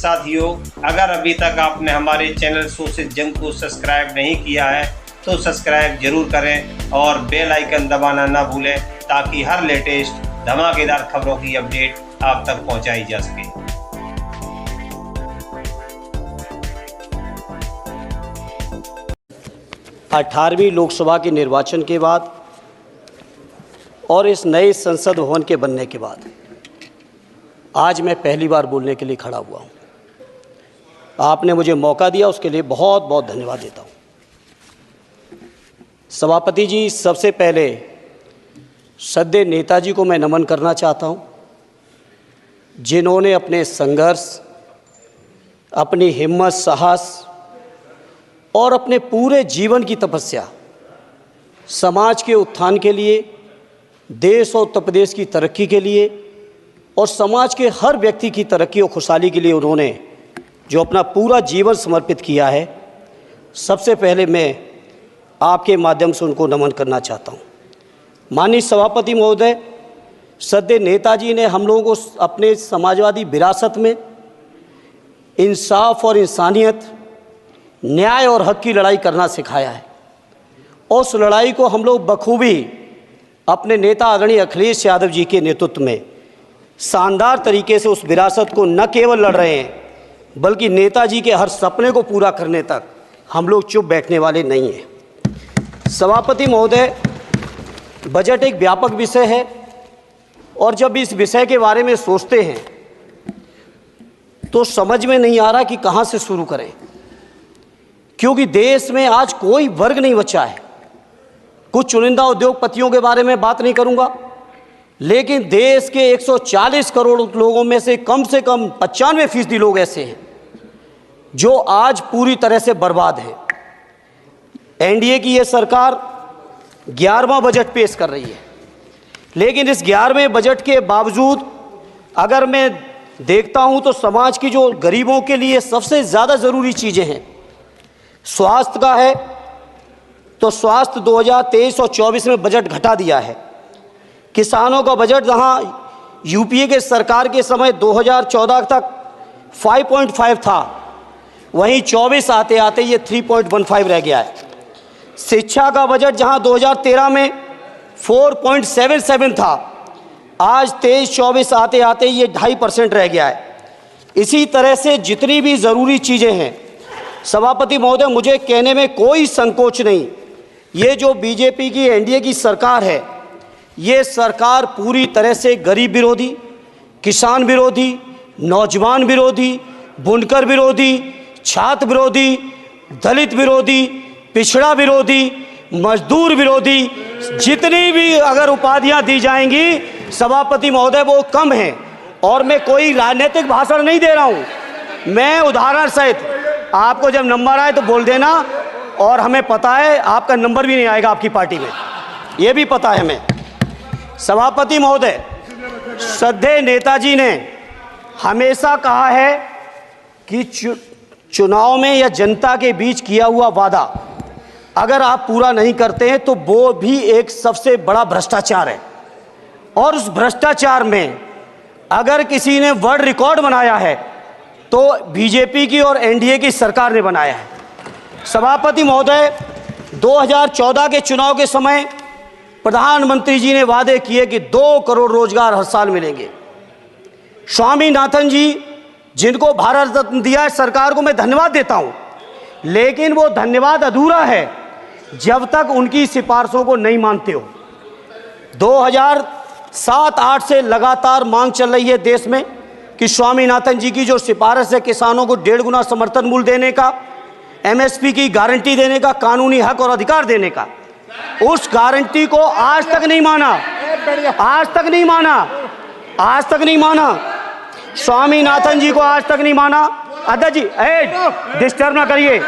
साथियों, अगर अभी तक आपने हमारे चैनल सोशल जंग को सब्सक्राइब नहीं किया है तो सब्सक्राइब जरूर करें और बेल आइकन दबाना ना भूलें ताकि हर लेटेस्ट धमाकेदार खबरों की अपडेट आप तक पहुंचाई जा सके। 18वीं लोकसभा के निर्वाचन के बाद और इस नए संसद भवन के बनने के बाद आज मैं पहली बार बोलने के लिए खड़ा हुआ हूँ। आपने मुझे मौका दिया, उसके लिए बहुत बहुत धन्यवाद देता हूँ। सभापति जी, सबसे पहले श्रद्धेय नेताजी को मैं नमन करना चाहता हूँ, जिन्होंने अपने संघर्ष, अपनी हिम्मत, साहस और अपने पूरे जीवन की तपस्या समाज के उत्थान के लिए, देश और उत्तर प्रदेश की तरक्की के लिए और समाज के हर व्यक्ति की तरक्की और खुशहाली के लिए उन्होंने जो अपना पूरा जीवन समर्पित किया है, सबसे पहले मैं आपके माध्यम से उनको नमन करना चाहता हूँ। माननीय सभापति महोदय, श्रद्धेय नेताजी ने हम लोगों को अपने समाजवादी विरासत में इंसाफ और इंसानियत, न्याय और हक की लड़ाई करना सिखाया है और उस लड़ाई को हम लोग बखूबी अपने नेता आदरणीय अखिलेश यादव जी के नेतृत्व में शानदार तरीके से उस विरासत को न केवल लड़ रहे हैं बल्कि नेताजी के हर सपने को पूरा करने तक हम लोग चुप बैठने वाले नहीं हैं। सभापति महोदय, बजट एक व्यापक विषय है और जब इस विषय के बारे में सोचते हैं तो समझ में नहीं आ रहा कि कहाँ से शुरू करें, क्योंकि देश में आज कोई वर्ग नहीं बचा है। कुछ चुनिंदा उद्योगपतियों के बारे में बात नहीं करूंगा, लेकिन देश के 140 करोड़ लोगों में से कम 95% लोग ऐसे हैं जो आज पूरी तरह से बर्बाद हैं। एनडीए की ये सरकार 11वां बजट पेश कर रही है, लेकिन इस 11वें बजट के बावजूद अगर मैं देखता हूं तो समाज की जो गरीबों के लिए सबसे ज़्यादा ज़रूरी चीज़ें हैं, स्वास्थ्य का है तो स्वास्थ्य 2023 और 24 में बजट घटा दिया है। किसानों का बजट जहां यूपीए के सरकार के समय 2014 तक 5.5 था, वहीं 24 आते आते ये 3.15 रह गया है। शिक्षा का बजट जहां 2013 में 4.77 था, आज 23-24 आते आते ये 2.5% रह गया है। इसी तरह से जितनी भी ज़रूरी चीज़ें हैं, सभापति महोदय, मुझे कहने में कोई संकोच नहीं, ये जो बीजेपी की एनडीए की सरकार है, ये सरकार पूरी तरह से गरीब विरोधी, किसान विरोधी, नौजवान विरोधी, बुनकर विरोधी, छात्र विरोधी, दलित विरोधी, पिछड़ा विरोधी, मजदूर विरोधी, जितनी भी अगर उपाधियां दी जाएंगी सभापति महोदय वो कम हैं। और मैं कोई राजनीतिक भाषण नहीं दे रहा हूं, मैं उदाहरण सहित आपको जब नंबर आए तो बोल देना, और हमें पता है आपका नंबर भी नहीं आएगा आपकी पार्टी में, ये भी पता है हमें। सभापति महोदय, श्रद्धेय नेताजी ने हमेशा कहा है कि चुनाव में या जनता के बीच किया हुआ वादा अगर आप पूरा नहीं करते हैं तो वो भी एक सबसे बड़ा भ्रष्टाचार है, और उस भ्रष्टाचार में अगर किसी ने वर्ल्ड रिकॉर्ड बनाया है तो बीजेपी की और एनडीए की सरकार ने बनाया है। सभापति महोदय, 2014 के चुनाव के समय प्रधानमंत्री जी ने वादे किए कि 2 करोड़ रोजगार हर साल मिलेंगे। स्वामीनाथन जी, जिनको भारत रत्न दिया है, सरकार को मैं धन्यवाद देता हूं, लेकिन वो धन्यवाद अधूरा है जब तक उनकी सिफारिशों को नहीं मानते हो। 2007-8 से लगातार मांग चल रही है देश में कि स्वामीनाथन जी की जो सिफारिश है किसानों को 1.5 गुना समर्थन मूल्य देने का, एमएसपी की गारंटी देने का, कानूनी हक और अधिकार देने का, उस गारंटी को आज तक नहीं माना, आज तक नहीं माना, आज तक नहीं माना। स्वामीनाथन जी को आज तक नहीं माना। अध्यक्ष जी, डिस्टर्ब ना करिए।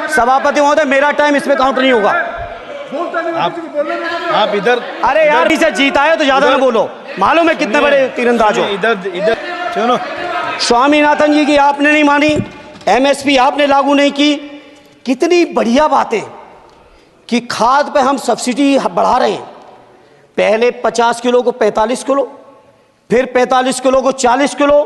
सभापति महोदय, मेरा टाइम इसमें काउंट नहीं होगा। आप इधर, अरे यार, इसे जीता है तो ज्यादा ना बोलो, मालूम है कितने बड़े तीरंदाज हो। इधर चलो। स्वामीनाथन जी की आपने नहीं मानी, एमएसपी आपने लागू नहीं की। कितनी बढ़िया बातें कि खाद पे हम सब्सिडी बढ़ा रहे हैं, पहले 50 किलो को 45 किलो, फिर 45 किलो को 40 किलो,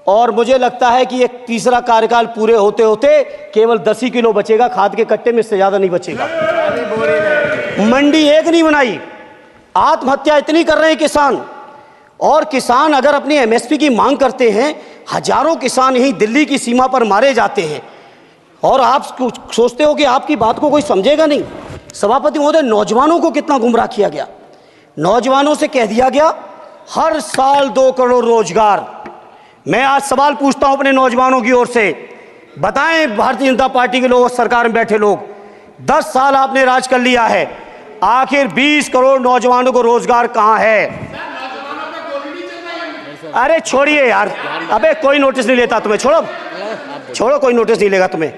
और मुझे लगता है कि एक तीसरा कार्यकाल पूरे होते होते केवल 10 ही किलो बचेगा खाद के कट्टे में, इससे ज़्यादा नहीं बचेगा। मंडी एक नहीं बनाई, आत्महत्या इतनी कर रहे हैं किसान। और किसान अगर अपनी एमएसपी की मांग करते हैं, हजारों किसान यहीं दिल्ली की सीमा पर मारे जाते हैं, और आप सोचते हो कि आपकी बात को कोई समझेगा नहीं। सभापति महोदय, नौजवानों को कितना गुमराह किया गया। नौजवानों से कह दिया गया हर साल 2 करोड़ रोजगार। मैं आज सवाल पूछता हूं अपने नौजवानों की ओर से, बताएं भारतीय जनता पार्टी के लोग, सरकार में बैठे लोग, 10 साल आपने राज कर लिया है, आखिर 20 करोड़ नौजवानों को रोजगार कहां है? अरे छोड़िए यार, अबे कोई नोटिस नहीं लेता तुम्हें, छोड़ो कोई नोटिस नहीं लेगा तुम्हें।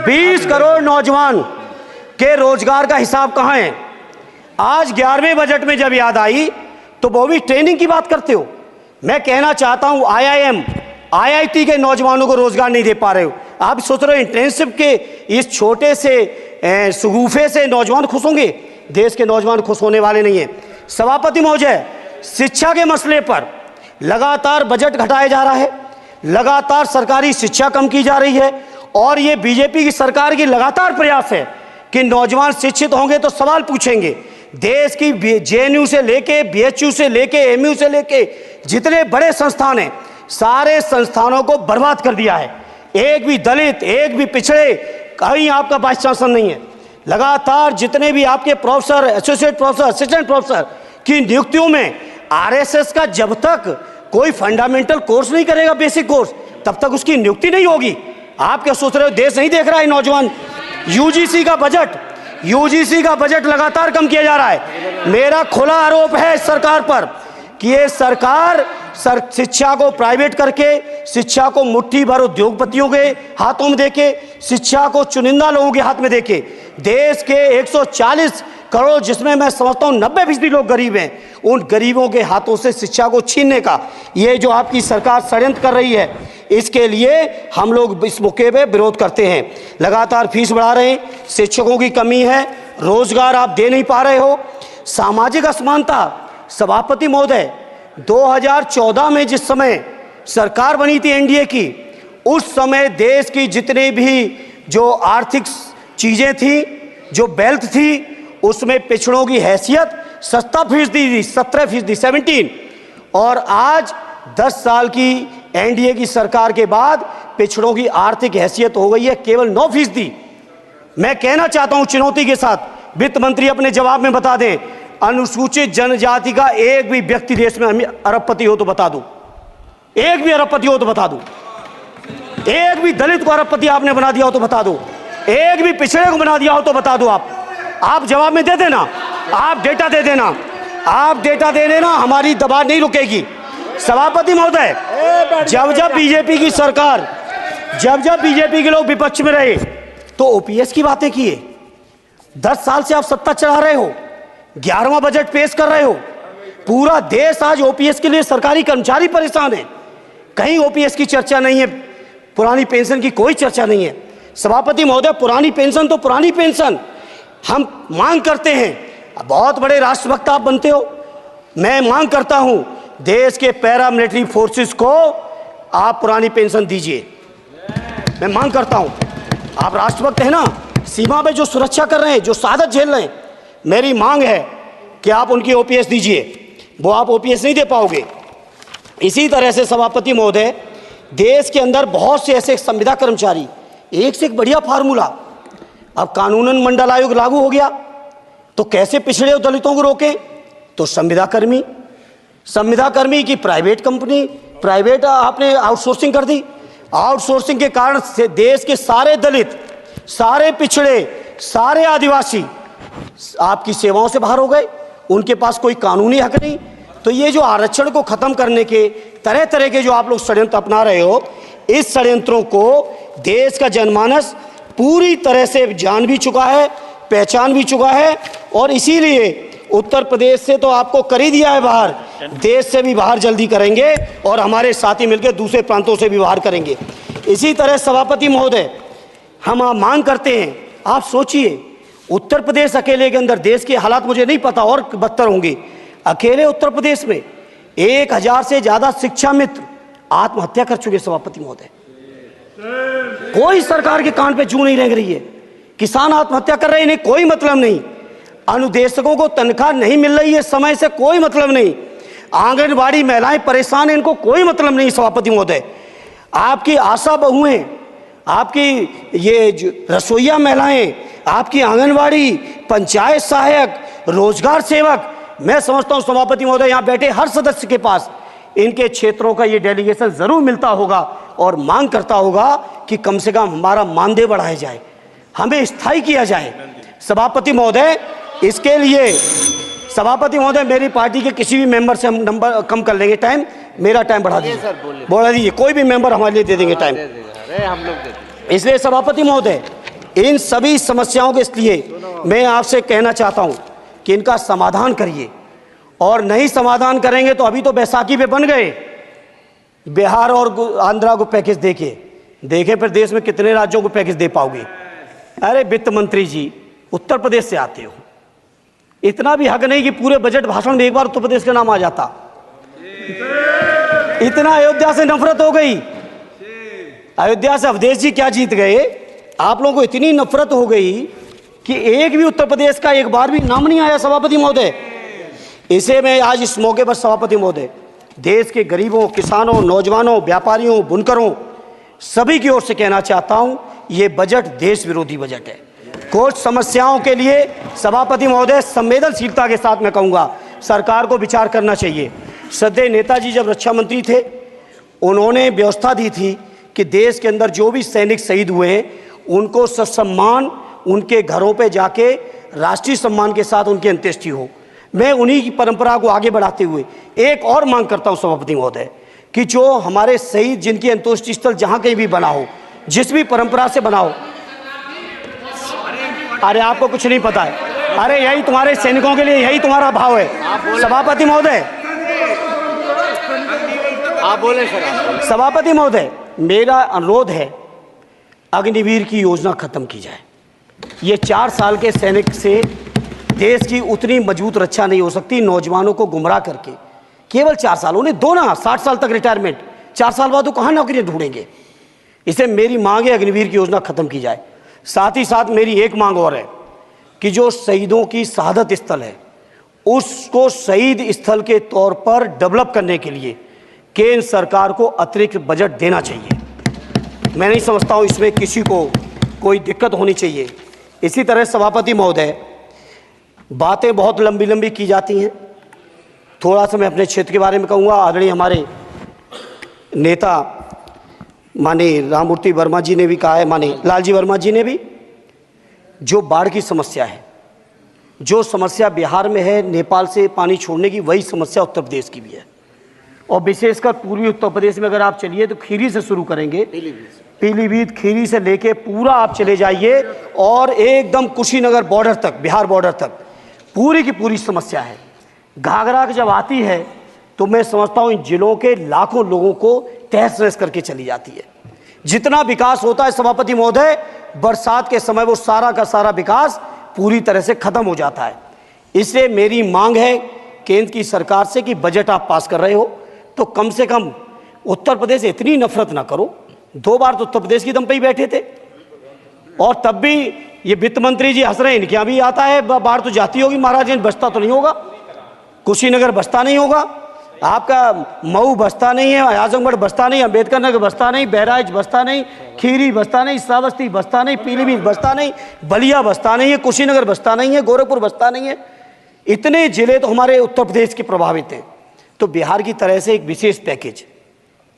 20 करोड़ नौजवान के रोजगार का हिसाब कहां है? आज 11वें बजट में जब याद आई तो वो भी ट्रेनिंग की बात करते हो। मैं कहना चाहता हूं IIM, IIT के नौजवानों को रोजगार नहीं दे पा रहे हो। आप सोच रहे हो इंटर्नशिप के इस छोटे से शगुफे से नौजवान खुश होंगे? देश के नौजवान खुश होने वाले नहीं है। सभापति महोदय, शिक्षा के मसले पर लगातार बजट घटाया जा रहा है, लगातार सरकारी शिक्षा कम की जा रही है, और ये बीजेपी की सरकार की लगातार प्रयास है कि नौजवान शिक्षित होंगे तो सवाल पूछेंगे। देश की JNU से लेके BHU से लेके MU से लेके जितने बड़े संस्थान हैं, सारे संस्थानों को बर्बाद कर दिया है। एक भी दलित, एक भी पिछड़े, कहीं आपका वाइस चांसलर नहीं है। लगातार जितने भी आपके professor, associate professor, assistant professor की नियुक्तियों में RSS का जब तक कोई फंडामेंटल कोर्स नहीं करेगा, बेसिक कोर्स, तब तक उसकी नियुक्ति नहीं होगी। आप क्या सोच रहे हो देश नहीं देख रहा है नौजवान? UGC का बजट लगातार कम किया जा रहा है। मेरा खुला आरोप है इस सरकार पर कि ये सरकार शिक्षा को प्राइवेट करके, शिक्षा को मुट्ठी भर उद्योगपतियों के हाथों में देके, शिक्षा को चुनिंदा लोगों के हाथ में देके, देश के 140 करोड़, जिसमें मैं समझता हूँ 90% लोग गरीब हैं, उन गरीबों के हाथों से शिक्षा को छीनने का ये जो आपकी सरकार षड्यंत्र कर रही है, इसके लिए हम लोग इस मौके पे विरोध करते हैं। लगातार फीस बढ़ा रहे हैं, शिक्षकों की कमी है, रोजगार आप दे नहीं पा रहे हो, सामाजिक असमानता। सभापति महोदय, 2014 में जिस समय सरकार बनी थी NDA की, उस समय देश की जितनी भी जो आर्थिक चीज़ें थी, जो वेल्थ थी, उसमें पिछड़ों की हैसियत 17% थी, 17%, 17। और आज 10 साल की NDA की सरकार के बाद पिछड़ों की आर्थिक हैसियत हो गई है केवल 9%। मैं कहना चाहता हूं चुनौती के साथ, वित्त मंत्री अपने जवाब में बता दें, अनुसूचित जनजाति का एक भी व्यक्ति देश में अरबपति हो तो बता दो, एक भी अरबपति हो तो बता दो, एक भी दलित को अरबपति आपने बना दिया हो तो बता दो, एक भी पिछड़े को बना दिया हो तो बता दो। आप जवाब में दे देना, आप डेटा दे देना, आप डेटा दे देना, हमारी दबाव नहीं रुकेगी। सभापति महोदय, जब बीजेपी की सरकार, जब बीजेपी के लोग विपक्ष में रहे तो OPS की बातें किए। 10 साल से आप सत्ता चला रहे हो, 11वां बजट पेश कर रहे हो, पूरा देश आज OPS के लिए सरकारी कर्मचारी परेशान है, कहीं OPS की चर्चा नहीं है, पुरानी पेंशन की कोई चर्चा नहीं है। सभापति महोदय, पुरानी पेंशन तो पुरानी पेंशन, हम मांग करते हैं, बहुत बड़े राष्ट्रभक्त आप बनते हो, मैं मांग करता हूं देश के पैरामिलिट्री फोर्सेस को आप पुरानी पेंशन दीजिए। मैं मांग करता हूं, आप राष्ट्रभक्त हैं ना, सीमा पे जो सुरक्षा कर रहे हैं, जो शहादत झेल रहे हैं, मेरी मांग है कि आप उनकी OPS दीजिए। वो आप OPS नहीं दे पाओगे। इसी तरह से सभापति महोदय, देश के अंदर बहुत से ऐसे संविदा कर्मचारी, एक से एक बढ़िया फार्मूला, अब कानूनन मंडल आयोग लागू हो गया तो कैसे पिछड़े दलितों को रोकें? तो संविदा कर्मी की प्राइवेट कंपनी, प्राइवेट आपने आउटसोर्सिंग कर दी। आउटसोर्सिंग के कारण से देश के सारे दलित, सारे पिछड़े, सारे आदिवासी आपकी सेवाओं से बाहर हो गए, उनके पास कोई कानूनी हक नहीं। तो ये जो आरक्षण को खत्म करने के तरह तरह के जो आप लोग षड्यंत्र अपना रहे हो, इस षड्यंत्रों को देश का जनमानस पूरी तरह से जान भी चुका है, पहचान भी चुका है, और इसीलिए उत्तर प्रदेश से तो आपको कर ही दिया है बाहर, देश से भी बाहर जल्दी करेंगे, और हमारे साथी मिलकर दूसरे प्रांतों से भी बाहर करेंगे। इसी तरह सभापति महोदय, हम मांग करते हैं, आप सोचिए उत्तर प्रदेश अकेले के अंदर, देश के हालात मुझे नहीं पता और बदतर होंगे, अकेले उत्तर प्रदेश में 1000 से ज़्यादा शिक्षा मित्र आत्महत्या कर चुके सभापति महोदय। कोई सरकार के कान पे जू नहीं रेंग रही है। किसान आत्महत्या कर रहे हैं, इन्हें कोई मतलब नहीं। अनुदेशकों को तनख्वाह नहीं मिल रही है समय से, कोई मतलब नहीं। आंगनबाड़ी महिलाएं परेशान हैं, इनको कोई मतलब नहीं सभापति महोदय। आपकी आशा बहुएं, आपकी ये रसोईया महिलाएं, आपकी आंगनबाड़ी, पंचायत सहायक, रोजगार सेवक, मैं समझता हूं सभापति महोदय यहाँ बैठे हर सदस्य के पास इनके क्षेत्रों का ये डेलीगेशन जरूर मिलता होगा और मांग करता होगा कि कम से कम हमारा मानदेय बढ़ाया जाए, हमें स्थायी किया जाए। सभापति महोदय, इसके लिए सभापति महोदय मेरी पार्टी के किसी भी मेंबर से हम नंबर कम कर लेंगे, टाइम, मेरा टाइम बढ़ा दीजिए, बढ़ा दीजिए, कोई भी मेंबर हमारे लिए दे देंगे टाइम, हम लोग। इसलिए सभापति महोदय इन सभी समस्याओं के लिए मैं आपसे कहना चाहता हूं कि इनका समाधान करिए, और नहीं समाधान करेंगे तो अभी तो बैसाखी पे बन गए, बिहार और आंध्रा को पैकेज देखे फिर देश में कितने राज्यों को पैकेज दे पाओगे। अरे वित्त मंत्री जी उत्तर प्रदेश से आते हो, इतना भी हक नहीं कि पूरे बजट भाषण में एक बार उत्तर प्रदेश का नाम आ जाता। इतना अयोध्या से नफरत हो गई, अयोध्या से अवधेश जी क्या जीत गए, आप लोगों को इतनी नफरत हो गई कि एक भी उत्तर प्रदेश का एक बार भी नाम नहीं आया सभापति महोदय। इसे मैं आज इस मौके पर सभापति महोदय देश के गरीबों, किसानों, नौजवानों, व्यापारियों, बुनकरों सभी की ओर से कहना चाहता हूं, ये बजट देश विरोधी बजट है। कुछ समस्याओं के लिए सभापति महोदय संवेदनशीलता के साथ मैं कहूँगा सरकार को विचार करना चाहिए। श्रद्धेय नेताजी जब रक्षा मंत्री थे, उन्होंने व्यवस्था दी थी कि देश के अंदर जो भी सैनिक शहीद हुए हैं उनको ससम्मान उनके घरों पे जाके राष्ट्रीय सम्मान के साथ उनकी अंत्येष्टि हो। मैं उन्हीं की परंपरा को आगे बढ़ाते हुए एक और मांग करता हूं सभापति महोदय कि जो हमारे शहीद जिनकी अंत्येष्टि स्थल जहां कहीं भी बना हो, जिस भी परंपरा से बना हो, अरे आपको कुछ नहीं पता है, अरे यही तुम्हारे सैनिकों के लिए यही तुम्हारा भाव है सभापति महोदय। आप बोले सर। सभापति महोदय मेरा अनुरोध है अग्निवीर की योजना खत्म की जाए। ये 4 साल के सैनिक से देश की उतनी मजबूत रक्षा नहीं हो सकती। नौजवानों को गुमराह करके केवल 4 साल, उन्हें दो ना 60 साल तक रिटायरमेंट, 4 साल बाद वो कहाँ नौकरियां ढूंढेंगे। इसे मेरी मांग है अग्निवीर की योजना खत्म की जाए। साथ ही साथ मेरी एक मांग और है कि जो शहीदों की शहादत स्थल है उसको शहीद स्थल के तौर पर डेवलप करने के लिए केंद्र सरकार को अतिरिक्त बजट देना चाहिए। मैं नहीं समझता हूँ इसमें किसी को कोई दिक्कत होनी चाहिए। इसी तरह सभापति महोदय बातें बहुत लंबी लंबी की जाती हैं, थोड़ा सा मैं अपने क्षेत्र के बारे में कहूँगा। आदरणीय हमारे नेता माननीय राममूर्ति वर्मा जी ने भी कहा है, माननीय लालजी वर्मा जी ने भी, जो बाढ़ की समस्या है, जो समस्या बिहार में है नेपाल से पानी छोड़ने की, वही समस्या उत्तर प्रदेश की भी है। और विशेषकर पूर्वी उत्तर प्रदेश में अगर आप चलिए तो खीरी से शुरू करेंगे, पीलीभीत खीरी से लेके पूरा आप चले जाइए और एकदम कुशीनगर बॉर्डर तक, बिहार बॉर्डर तक पूरी की पूरी समस्या है। घाघरा जब आती है तो मैं समझता हूँ इन जिलों के लाखों लोगों को तहस नहस करके चली जाती है। जितना विकास होता है सभापति महोदय, बरसात के समय वो सारा का सारा विकास पूरी तरह से खत्म हो जाता है। इसलिए मेरी मांग है केंद्र की सरकार से कि बजट आप पास कर रहे हो तो कम से कम उत्तर प्रदेश से इतनी नफरत ना करो। 2 बार तो उत्तर प्रदेश की दम पे ही बैठे थे और तब भी ये वित्त मंत्री जी हंस रहे हैं, इनके यहाँ भी आता है बाढ़ तो जाती होगी, महाराज बसता तो नहीं होगा, कुशीनगर बसता नहीं होगा, आपका मऊ बसता नहीं है, आजमगढ़ बसता नहीं, अम्बेडकर नगर बसता नहीं, बहराइच बसता नहीं, खीरी बसता नहीं, श्रावस्ती बसता नहीं, पीलीभीत बसता नहीं, बलिया बसता नहीं है, कुशीनगर बसता नहीं है, गोरखपुर बसता नहीं है। इतने जिले तो हमारे उत्तर प्रदेश के प्रभावित हैं। तो बिहार की तरह से एक विशेष पैकेज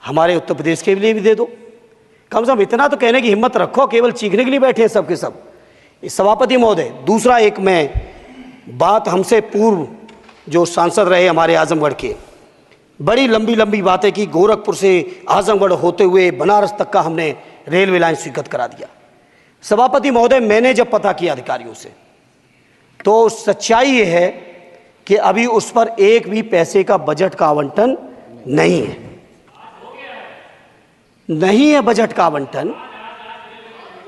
हमारे उत्तर प्रदेश के लिए भी दे दो। कम से कम इतना तो कहने की हिम्मत रखो, केवल चीखने के लिए बैठे हैं सबके सब। सभापति महोदय दूसरा एक मैं बात, हमसे पूर्व जो सांसद रहे हमारे आजमगढ़ के, बड़ी लंबी लंबी बातें की, गोरखपुर से आजमगढ़ होते हुए बनारस तक का हमने रेलवे लाइन स्वीकृत करा दिया। सभापति महोदय मैंने जब पता किया अधिकारियों से तो सच्चाई ये है कि अभी उस पर एक भी पैसे का बजट का आवंटन नहीं है, नहीं है बजट का आवंटन।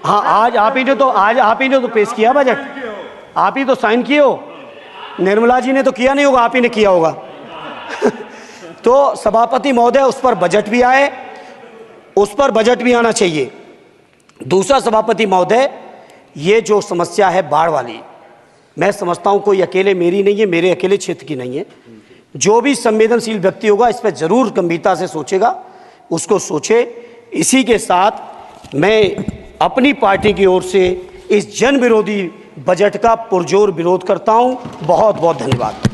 हाँ, आज आप ही ने तो पेश किया बजट, आप ही तो साइन किए हो, निर्मला जी ने तो किया नहीं होगा, आप ही ने किया होगा। तो सभापति महोदय उस पर बजट भी आए, उस पर बजट भी आना चाहिए। दूसरा सभापति महोदय, ये जो समस्या है बाढ़ वाली, मैं समझता हूँ कोई अकेले मेरी नहीं है, मेरे अकेले क्षेत्र की नहीं है। जो भी संवेदनशील व्यक्ति होगा इस पर जरूर गंभीरता से सोचेगा, उसको सोचे। इसी के साथ मैं अपनी पार्टी की ओर से इस जन विरोधी बजट का पुरजोर विरोध करता हूँ। बहुत बहुत धन्यवाद।